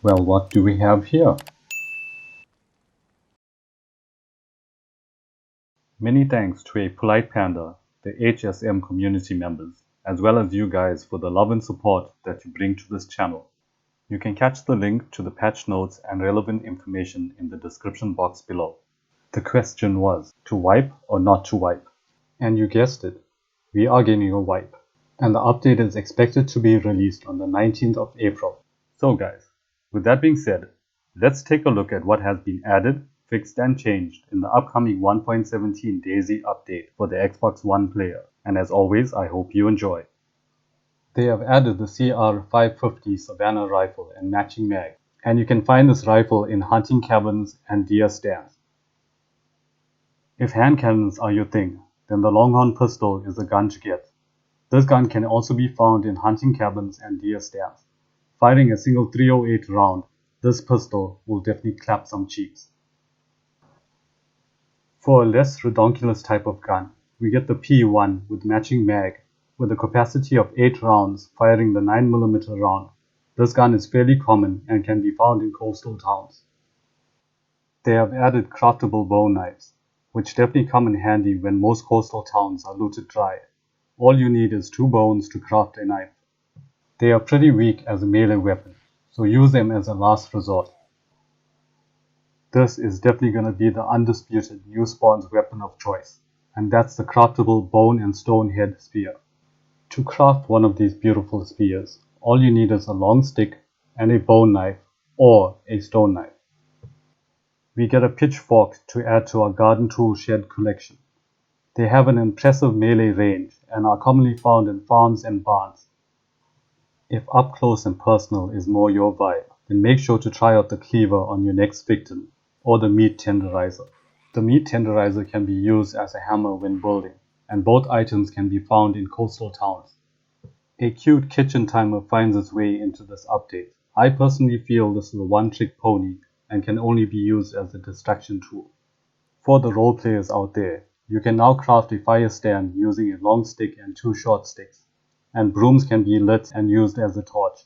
Well, what do we have here? Many thanks to a polite panda, the HSM community members, as well as you guys for the love and support that you bring to this channel. You can catch the link to the patch notes and relevant information in the description box below. The question was, to wipe or not to wipe? And you guessed it, we are getting a wipe. And the update is expected to be released on the 19th of April. So guys, with that being said, let's take a look at what has been added, fixed and changed in the upcoming 1.17 DAYZ update for the Xbox One player. And as always, I hope you enjoy. They have added the CR550 Savannah rifle and matching mag, and you can find this rifle in hunting cabins and deer stands. If hand cannons are your thing, then the Longhorn pistol is the gun to get. This gun can also be found in hunting cabins and deer stands. Firing a single 308 round, this pistol will definitely clap some cheeks. For a less redonkulous type of gun, we get the P1 with matching mag, with a capacity of 8 rounds firing the 9mm round. This gun is fairly common and can be found in coastal towns. They have added craftable bone knives, which definitely come in handy when most coastal towns are looted dry. All you need is 2 bones to craft a knife. They are pretty weak as a melee weapon, so use them as a last resort. This is definitely going to be the undisputed new spawn's weapon of choice, and that's the craftable bone and stone head spear. To craft one of these beautiful spears, all you need is a long stick and a bone knife or a stone knife. We get a pitchfork to add to our garden tool shed collection. They have an impressive melee range and are commonly found in farms and barns. If up close and personal is more your vibe, then make sure to try out the cleaver on your next victim, or the meat tenderizer. The meat tenderizer can be used as a hammer when building, and both items can be found in coastal towns. A cute kitchen timer finds its way into this update. I personally feel this is a one-trick pony and can only be used as a distraction tool. For the role players out there, you can now craft a fire stand using a long stick and 2 short sticks, and brooms can be lit and used as a torch.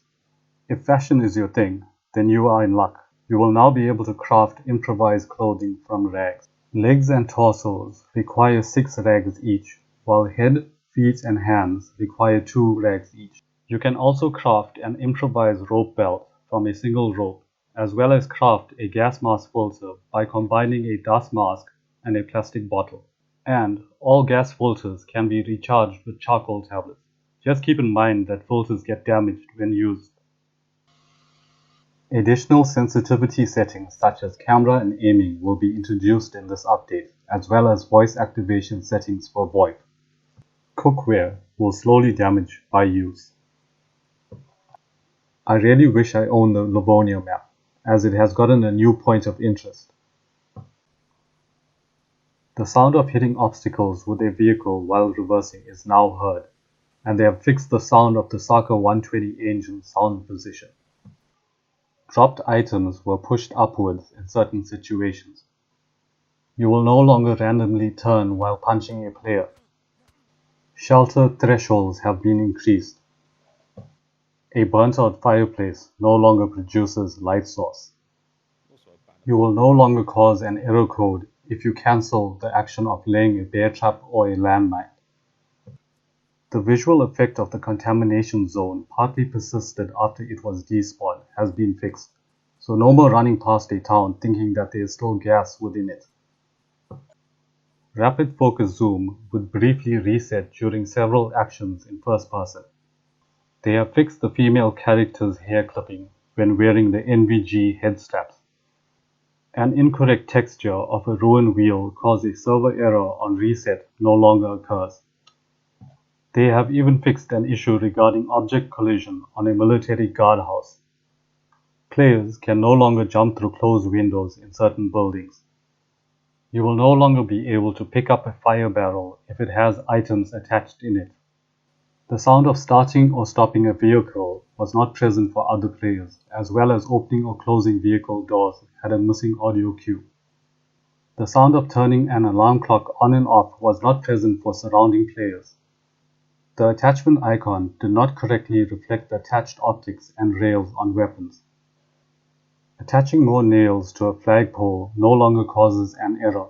If fashion is your thing, then you are in luck. You will now be able to craft improvised clothing from rags. Legs and torsos require 6 rags each, while head, feet and hands require 2 rags each. You can also craft an improvised rope belt from a single rope, as well as craft a gas mask filter by combining a dust mask and a plastic bottle. And all gas filters can be recharged with charcoal tablets. Just keep in mind that filters get damaged when used. Additional sensitivity settings such as camera and aiming will be introduced in this update, as well as voice activation settings for VoIP. Cookware will slowly damage by use. I really wish I owned the Livonia map, as it has gotten a new point of interest. The sound of hitting obstacles with a vehicle while reversing is now heard, and they have fixed the sound of the Saka 120 engine sound position. Dropped items were pushed upwards in certain situations. You will no longer randomly turn while punching a player. Shelter thresholds have been increased. A burnt-out fireplace no longer produces light source. You will no longer cause an error code if you cancel the action of laying a bear trap or a landmine. The visual effect of the contamination zone partly persisted after it was despawned has been fixed, so no more running past a town thinking that there is still gas within it. Rapid focus zoom would briefly reset during several actions in first person. They have fixed the female character's hair clipping when wearing the NVG head straps. An incorrect texture of a ruined wheel caused a server error on reset no longer occurs. They have even fixed an issue regarding object collision on a military guardhouse. Players can no longer jump through closed windows in certain buildings. You will no longer be able to pick up a fire barrel if it has items attached in it. The sound of starting or stopping a vehicle was not present for other players, as well as opening or closing vehicle doors had a missing audio cue. The sound of turning an alarm clock on and off was not present for surrounding players. The attachment icon did not correctly reflect the attached optics and rails on weapons. Attaching more nails to a flagpole no longer causes an error.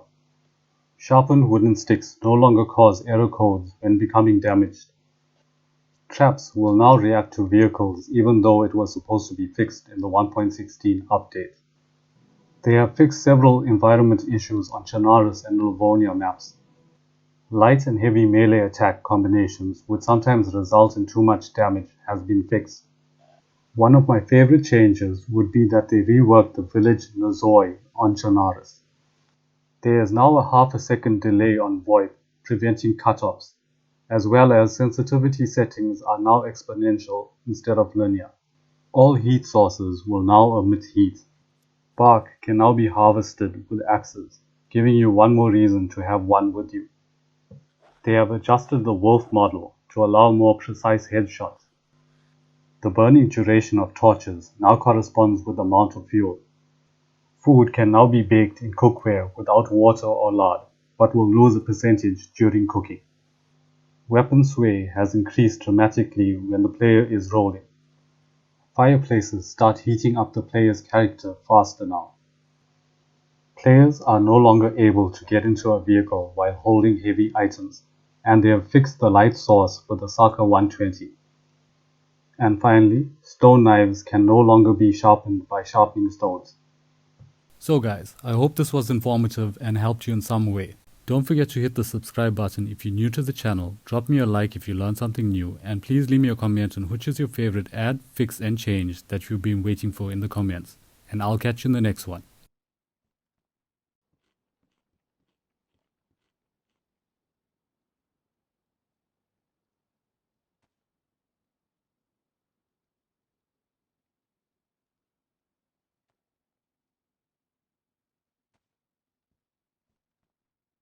Sharpened wooden sticks no longer cause error codes when becoming damaged. Traps will now react to vehicles even though it was supposed to be fixed in the 1.16 update. They have fixed several environment issues on Chernarus and Livonia maps. Light and heavy melee attack combinations would sometimes result in too much damage has been fixed. One of my favorite changes would be that they reworked the village Nazoi on Chernarus. There is now a half a second delay on VoIP, preventing cutoffs, as well as sensitivity settings are now exponential instead of linear. All heat sources will now emit heat. Bark can now be harvested with axes, giving you one more reason to have one with you. They have adjusted the wolf model to allow more precise headshots. The burning duration of torches now corresponds with the amount of fuel. Food can now be baked in cookware without water or lard, but will lose a percentage during cooking. Weapon sway has increased dramatically when the player is rolling. Fireplaces start heating up the player's character faster now. Players are no longer able to get into a vehicle while holding heavy items, and they have fixed the light source for the Saka 120. And finally, stone knives can no longer be sharpened by sharpening stones. So guys, I hope this was informative and helped you in some way. Don't forget to hit the subscribe button if you're new to the channel, drop me a like if you learned something new, and please leave me a comment on which is your favorite add, fix and change that you've been waiting for in the comments. And I'll catch you in the next one.